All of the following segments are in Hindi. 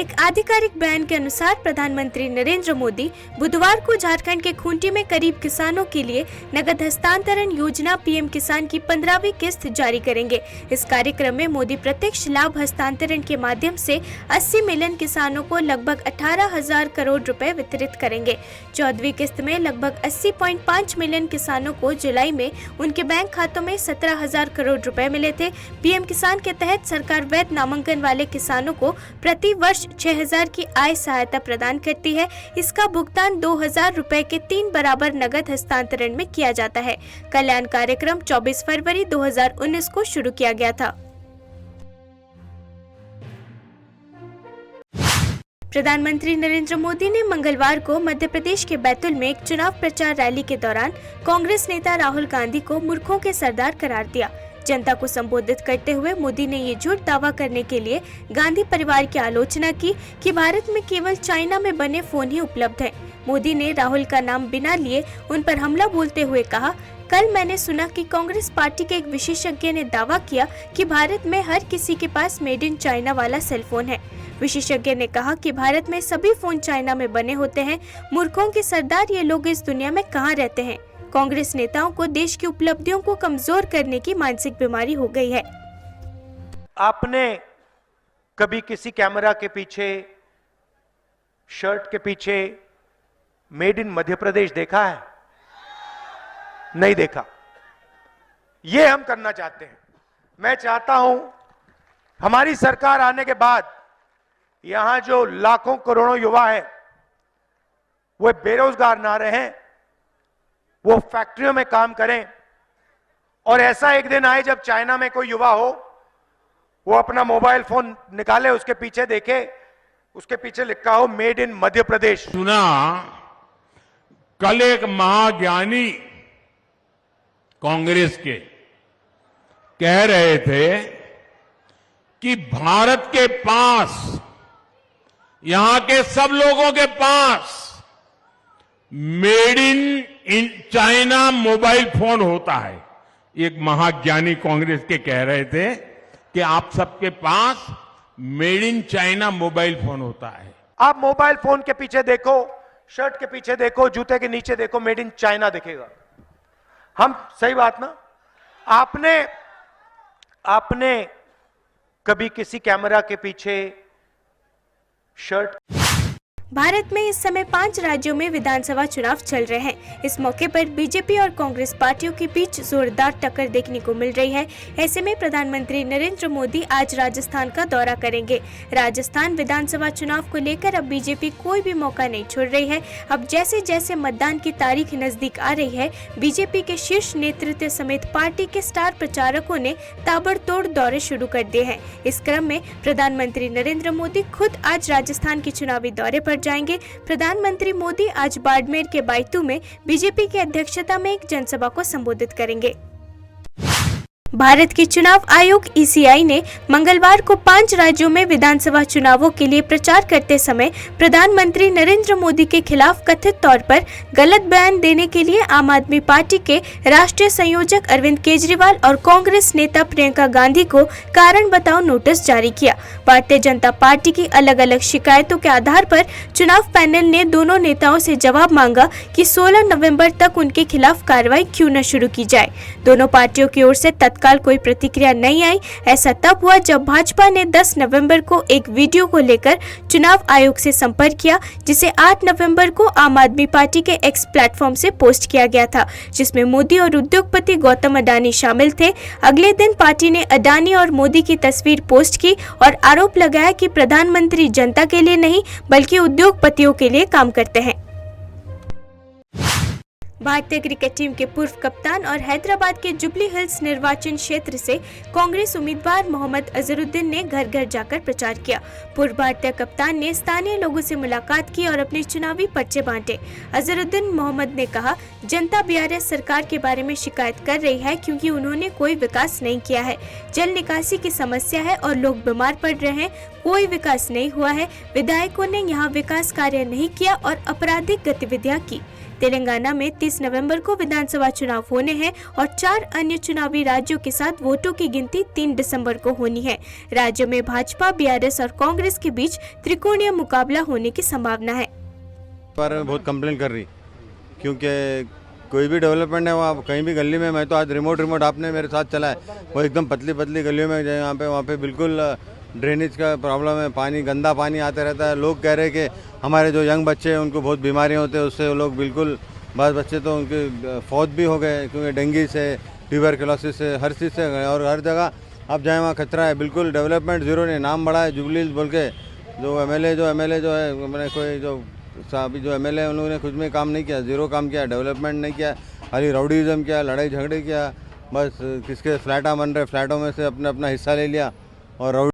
एक आधिकारिक बयान के अनुसार प्रधानमंत्री नरेंद्र मोदी बुधवार को झारखंड के खूंटी में करीब किसानों के लिए नगद हस्तांतरण योजना पीएम किसान की 15वीं किस्त जारी करेंगे। इस कार्यक्रम में मोदी प्रत्यक्ष लाभ हस्तांतरण के माध्यम से 80 मिलियन किसानों को लगभग 18,000 करोड़ रुपए वितरित करेंगे। 14वीं किस्त में लगभग 80.5 मिलियन किसानों को जुलाई में उनके बैंक खातों में 17,000 करोड़ रुपए मिले थे। पीएम किसान के तहत सरकार वैध नामांकन वाले किसानों को प्रति वर्ष 6,000 की आय सहायता प्रदान करती है। इसका भुगतान 2,000 रुपए के 3 बराबर नगद हस्तांतरण में किया जाता है। कल्याण कार्यक्रम 24 फरवरी 2019 को शुरू किया गया था। प्रधानमंत्री नरेंद्र मोदी ने मंगलवार को मध्य प्रदेश के बैतूल में एक चुनाव प्रचार रैली के दौरान कांग्रेस नेता राहुल गांधी को मूर्खों के सरदार करार दिया। जनता को संबोधित करते हुए मोदी ने ये झूठ दावा करने के लिए गांधी परिवार की आलोचना की कि भारत में केवल चाइना में बने फोन ही उपलब्ध हैं। मोदी ने राहुल का नाम बिना लिए उन पर हमला बोलते हुए कहा, कल मैंने सुना कि कांग्रेस पार्टी के एक विशेषज्ञ ने दावा किया कि भारत में हर किसी के पास मेड इन चाइना वाला सेलफोन है। विशेषज्ञ ने कहा कि भारत में सभी फोन चाइना में बने होते हैं। मूर्खों के सरदार ये लोग इस दुनिया में कहाँ रहते हैं। कांग्रेस नेताओं को देश की उपलब्धियों को कमजोर करने की मानसिक बीमारी हो गई है। आपने कभी किसी कैमरा के पीछे, शर्ट के पीछे मेड इन मध्य प्रदेश देखा है? नहीं देखा। ये हम करना चाहते हैं। मैं चाहता हूं हमारी सरकार आने के बाद यहां जो लाखों करोड़ों युवा है वो बेरोजगार ना रहें, वो फैक्ट्रियों में काम करें और ऐसा एक दिन आए जब चाइना में कोई युवा हो, वो अपना मोबाइल फोन निकाले, उसके पीछे देखे, उसके पीछे लिखा हो मेड इन मध्य प्रदेश। सुना कल एक महाज्ञानी कांग्रेस के कह रहे थे कि भारत के पास, यहां के सब लोगों के पास made in China mobile phone होता है। एक महाज्ञानी कांग्रेस के कह रहे थे कि आप सबके पास made in China mobile phone होता है। आप मोबाइल फोन के पीछे देखो, शर्ट के पीछे देखो, जूते के नीचे देखो, मेड इन चाइना दिखेगा। हम सही बात ना? आपने कभी किसी कैमरा के पीछे शर्ट। भारत में इस समय 5 राज्यों में विधानसभा चुनाव चल रहे हैं। इस मौके पर बीजेपी और कांग्रेस पार्टियों के बीच जोरदार टक्कर देखने को मिल रही है। ऐसे में प्रधानमंत्री नरेंद्र मोदी आज राजस्थान का दौरा करेंगे। राजस्थान विधानसभा चुनाव को लेकर अब बीजेपी कोई भी मौका नहीं छोड़ रही है। अब जैसे जैसे मतदान की तारीख नजदीक आ रही है, बीजेपी के शीर्ष नेतृत्व समेत पार्टी के स्टार प्रचारकों ने ताबड़तोड़ दौरे शुरू कर दिए हैं। इस क्रम में प्रधानमंत्री नरेंद्र मोदी खुद आज राजस्थान के चुनावी दौरे पर जाएंगे। प्रधानमंत्री मोदी आज बाड़मेर के बायतू में बीजेपी की अध्यक्षता में एक जनसभा को संबोधित करेंगे। भारत के चुनाव आयोग ईसीआई ने मंगलवार को 5 राज्यों में विधानसभा चुनावों के लिए प्रचार करते समय प्रधानमंत्री नरेंद्र मोदी के खिलाफ कथित तौर पर गलत बयान देने के लिए आम आदमी पार्टी के राष्ट्रीय संयोजक अरविंद केजरीवाल और कांग्रेस नेता प्रियंका गांधी को कारण बताओ नोटिस जारी किया। भारतीय जनता पार्टी की अलग अलग शिकायतों के आधार पर चुनाव पैनल ने दोनों नेताओं से जवाब मांगा कि 16 नवम्बर तक उनके खिलाफ कार्रवाई क्यों न शुरू की जाए। दोनों पार्टियों की ओर से तत्काल कोई प्रतिक्रिया नहीं आई। ऐसा तब हुआ जब भाजपा ने 10 नवंबर को एक वीडियो को लेकर चुनाव आयोग से संपर्क किया, जिसे 8 नवंबर को आम आदमी पार्टी के एक्स प्लेटफॉर्म से पोस्ट किया गया था, जिसमें मोदी और उद्योगपति गौतम अडानी शामिल थे। अगले दिन पार्टी ने अडानी और मोदी की तस्वीर पोस्ट की और आरोप लगाया कि प्रधानमंत्री जनता के लिए नहीं बल्कि उद्योगपतियों के लिए काम करते हैं। भारतीय क्रिकेट टीम के पूर्व कप्तान और हैदराबाद के जुबली हिल्स निर्वाचन क्षेत्र से कांग्रेस उम्मीदवार मोहम्मद अजहरुद्दीन ने घर घर जाकर प्रचार किया। पूर्व भारतीय कप्तान ने स्थानीय लोगों से मुलाकात की और अपने चुनावी पर्चे बांटे। अजहरुद्दीन मोहम्मद ने कहा, जनता बीआरएस सरकार के बारे में शिकायत कर रही है क्योंकि उन्होंने कोई विकास नहीं किया है। जल निकासी की समस्या है और लोग बीमार पड़ रहे हैं। कोई विकास नहीं हुआ है। विधायकों ने यहाँ विकास कार्य नहीं किया और आपराधिक गतिविधियाँ की। तेलंगाना में 30 नवंबर को विधानसभा चुनाव होने हैं और 4 अन्य चुनावी राज्यों के साथ वोटों की गिनती 3 दिसंबर को होनी है। राज्य में भाजपा, बीआरएस और कांग्रेस के बीच त्रिकोणीय मुकाबला होने की संभावना है। पर मैं बहुत कंप्लेन कर रही, क्योंकि कोई भी डेवलपमेंट है वहाँ कहीं भी गली में, मैं तो आज रिमोट आपने मेरे साथ चला है, वो एकदम पतली पतली गलियों में जाए वहाँ पे बिल्कुल ड्रेनेज का प्रॉब्लम है, पानी गंदा पानी आते रहता है। लोग कह रहे हैं कि हमारे जो यंग बच्चे हैं उनको बहुत बीमारियाँ होती है, उससे वो लोग बिल्कुल बस बच्चे तो उनके फौत भी हो गए, क्योंकि डेंगू से, ट्यूबरकुलोसिस से, हर चीज़ से गए। और हर जगह आप जाए वहाँ कचरा है, बिल्कुल डेवलपमेंट जीरो नहीं। नाम बड़ा है जुबली बोल के, जो एमएलए जो है मैंने कोई जो अभी जो एमएलए उन लोगों ने कुछ में काम नहीं किया, जीरो काम किया, डेवलपमेंट नहीं किया, खाली राउडीज़म किया, लड़ाई झगड़े किया, बस किसके फ्लैटा बन रहे, फ्लैटों में से अपना हिस्सा ले लिया। और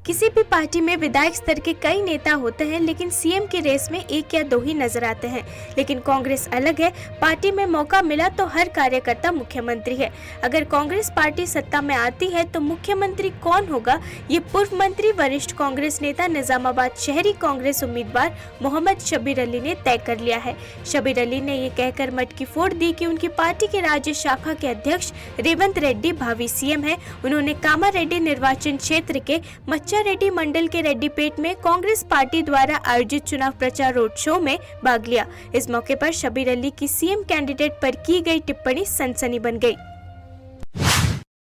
किसी भी पार्टी में विधायक स्तर के कई नेता होते हैं, लेकिन सीएम की रेस में 1 या 2 ही नजर आते हैं। लेकिन कांग्रेस अलग है, पार्टी में मौका मिला तो हर कार्यकर्ता मुख्यमंत्री है। अगर कांग्रेस पार्टी सत्ता में आती है तो मुख्यमंत्री कौन होगा, ये पूर्व मंत्री वरिष्ठ कांग्रेस नेता निजामाबाद शहरी कांग्रेस उम्मीदवार मोहम्मद शब्बीर अली ने तय कर लिया है। शब्बीर अली ने ये कहकर मटकी फोड़ दी कि उनकी पार्टी के राज्य शाखा के अध्यक्ष रेवंत रेड्डी भावी सीएम है। उन्होंने कामारेड्डी निर्वाचन क्षेत्र के मच्चा रेड्डी मंडल के रेड्डीपेट में कांग्रेस पार्टी द्वारा आयोजित चुनाव प्रचार रोड शो में भाग लिया। इस मौके पर शब्बीर अली की सीएम कैंडिडेट पर की गई टिप्पणी सनसनी बन गई।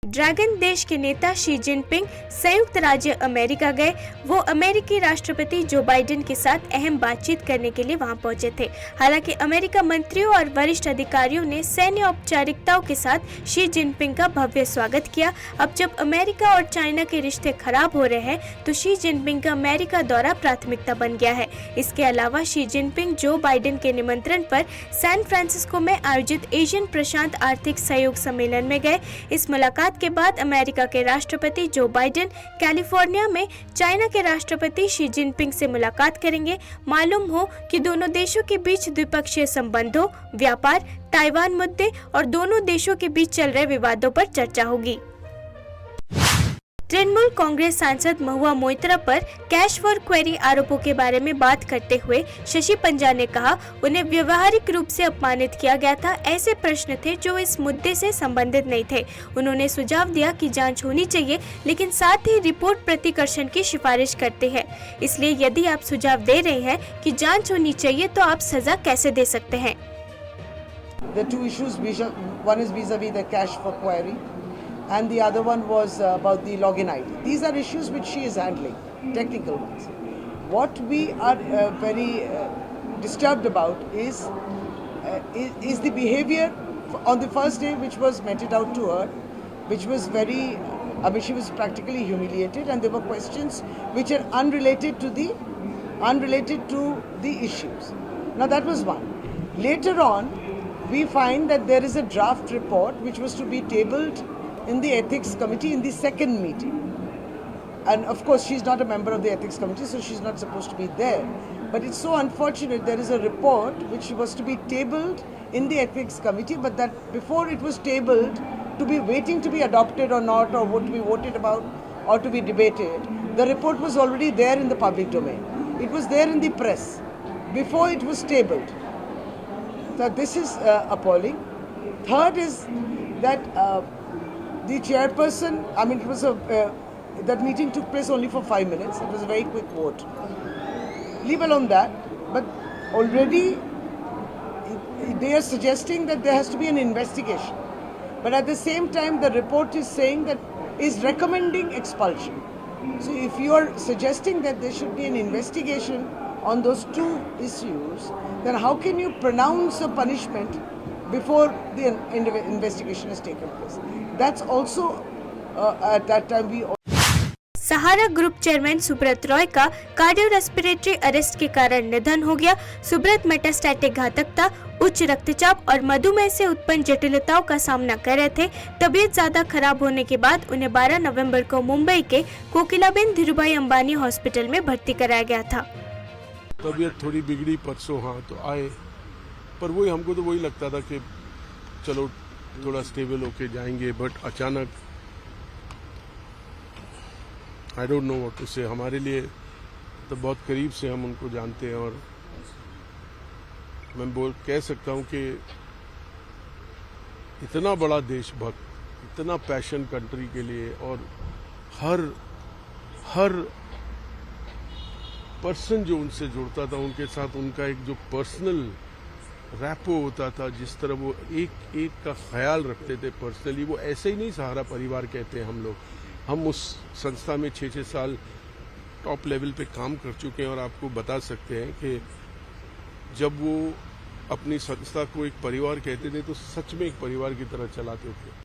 ड्रैगन देश के नेता शी जिनपिंग संयुक्त राज्य अमेरिका गए। वो अमेरिकी राष्ट्रपति जो बाइडेन के साथ अहम बातचीत करने के लिए वहां पहुंचे थे। हालांकि अमेरिका मंत्रियों और वरिष्ठ अधिकारियों ने सैन्य औपचारिकताओं के साथ शी जिनपिंग का भव्य स्वागत किया। अब जब अमेरिका और चाइना के रिश्ते खराब हो रहे हैं तो शी जिनपिंग का अमेरिका दौरा प्राथमिकता बन गया है। इसके अलावा शी जिनपिंग जो बाइडेन के निमंत्रण पर सैन फ्रांसिस्को में आयोजित एशियन प्रशांत आर्थिक सहयोग सम्मेलन में गए। इस मुलाकात के बाद अमेरिका के राष्ट्रपति जो बाइडेन कैलिफोर्निया में चाइना के राष्ट्रपति शी जिनपिंग से मुलाकात करेंगे। मालूम हो कि दोनों देशों के बीच द्विपक्षीय संबंधों, व्यापार, ताइवान मुद्दे और दोनों देशों के बीच चल रहे विवादों पर चर्चा होगी। तृणमूल कांग्रेस सांसद महुआ मोइत्रा पर कैश फॉर क्वेरी आरोपों के बारे में बात करते हुए शशि पंजा ने कहा, उन्हें व्यवहारिक रूप से अपमानित किया गया था। ऐसे प्रश्न थे जो इस मुद्दे से संबंधित नहीं थे। उन्होंने सुझाव दिया कि जांच होनी चाहिए, लेकिन साथ ही रिपोर्ट प्रतिकर्षण की सिफारिश करते हैं। इसलिए यदि आप सुझाव दे रहे हैं कि जांच होनी चाहिए तो आप सजा कैसे दे सकते हैं? The two issues, one is vis-a-vis the cash for query, and the other one was about the login ID. These are issues which she is handling, technical ones. What we are very disturbed about is the behavior on the first day, which was meted out to her, which was very, she was practically humiliated, and there were questions which are unrelated to the issues. Now that was one. Later on, we find that there is a draft report which was to be tabled in the ethics committee in the second meeting, and of course she's not a member of the ethics committee, so she's not supposed to be there. But it's so unfortunate, there is a report which was to be tabled in the ethics committee, but that before it was tabled to be waiting to be adopted or not, or what to be voted about or to be debated, the report was already there in the public domain. It was there in the press before it was tabled. So this is appalling. Third is that the chairperson, it was that meeting took place only for 5 minutes. It was a very quick vote. Leave alone that, but already they are suggesting that there has to be an investigation. But at the same time, the report is saying that is recommending expulsion. So if you are suggesting that there should be an investigation on those two issues, then how can you pronounce a punishment before the investigation has taken place? That's also at that time we. Sahara group chairman Subrata Roy का कार्डियोरेस्पिरेटरी अरेस्ट के कारण निधन हो गया। सुब्रत मेटास्टैटिक घातकता, उच्च रक्तचाप और मधुमेह से उत्पन्न जटिलताओं का सामना कर रहे थे। तबीयत ज्यादा खराब होने के बाद उन्हें 12 नवंबर को मुंबई के कोकिलाबेन धीरूभाई अंबानी हॉस्पिटल में भर्ती कराया गया था। तबीयत थोड़ी बिगड़ी परसों, तो आए, पर वही हमको तो वही लगता था कि चलो थोड़ा स्टेबल होके जाएंगे, बट अचानक I don't know what to say. हमारे लिए तो बहुत करीब से हम उनको जानते हैं और मैं कह सकता हूं कि इतना बड़ा देशभक्त, इतना पैशन कंट्री के लिए, और हर पर्सन जो उनसे जुड़ता था, उनके साथ उनका एक जो पर्सनल रैपो होता था, जिस तरह वो एक एक का ख्याल रखते थे पर्सनली, वो ऐसे ही नहीं सहारा परिवार कहते हैं हम लोग। हम उस संस्था में 6-6 साल टॉप लेवल पे काम कर चुके हैं और आपको बता सकते हैं कि जब वो अपनी संस्था को एक परिवार कहते थे तो सच में एक परिवार की तरह चलाते थे।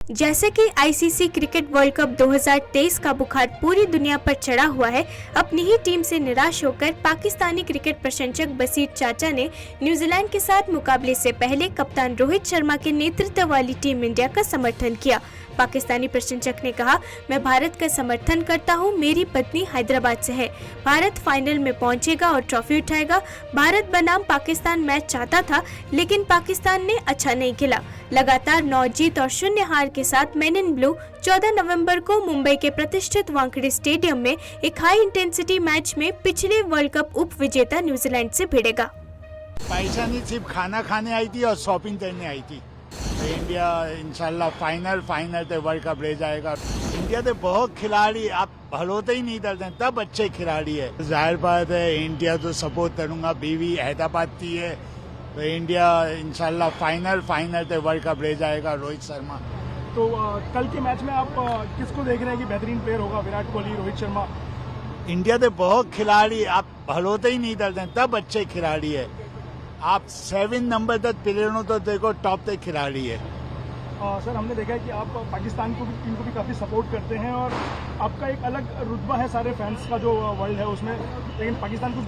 जैसे कि आईसीसी क्रिकेट वर्ल्ड कप 2023 का बुखार पूरी दुनिया पर चढ़ा हुआ है, अपनी ही टीम से निराश होकर पाकिस्तानी क्रिकेट प्रशंसक बसीर चाचा ने न्यूजीलैंड के साथ मुकाबले से पहले कप्तान रोहित शर्मा के नेतृत्व वाली टीम इंडिया का समर्थन किया। पाकिस्तानी प्रशंसक ने कहा, मैं भारत का समर्थन करता हूं, मेरी पत्नी हैदराबाद से है, भारत फाइनल में पहुंचेगा और ट्रॉफी उठाएगा। भारत बनाम पाकिस्तान मैच चाहता था, लेकिन पाकिस्तान ने अच्छा नहीं खेला। लगातार 9 जीत और 0 हार के साथ मेन इन ब्लू 14 नवंबर को मुंबई के प्रतिष्ठित वानखेड़े स्टेडियम में एक हाई इंटेंसिटी मैच में पिछले वर्ल्ड कप उप विजेता न्यूजीलैंड से भिड़ेगा। पैसा नहीं, सिर्फ खाना खाने आई थी और शॉपिंग करने आई थी। तो इंडिया इंशाल्लाह फाइनल तक वर्ल्ड कप ले जाएगा। इंडिया तो बहुत खिलाड़ी, आप भलोते ही नहीं डरते, तब अच्छे खिलाड़ी है। जाहिर बात है इंडिया तो सपोर्ट करूंगा, बीवी हैदराबाद की है, तो इंडिया इंशाल्लाह फाइनल तक वर्ल्ड कप ले जाएगा। रोहित शर्मा तो कल के मैच में आप किसको देख रहे हैं कि बेहतरीन प्लेयर होगा? विराट कोहली, रोहित शर्मा? इंडिया तो बहुत खिलाड़ी, आप भलोते ही नहीं डरते, तब अच्छे खिलाड़ी है। आप 7 नंबर तक प्लेयर हो तो देखो टॉप तक खिलाड़ी है। सर, हमने देखा है कि आप पाकिस्तान को भी, टीम को भी काफ़ी सपोर्ट करते हैं और आपका एक अलग रुतबा है सारे फैंस का जो वर्ल्ड है उसमें, लेकिन पाकिस्तान को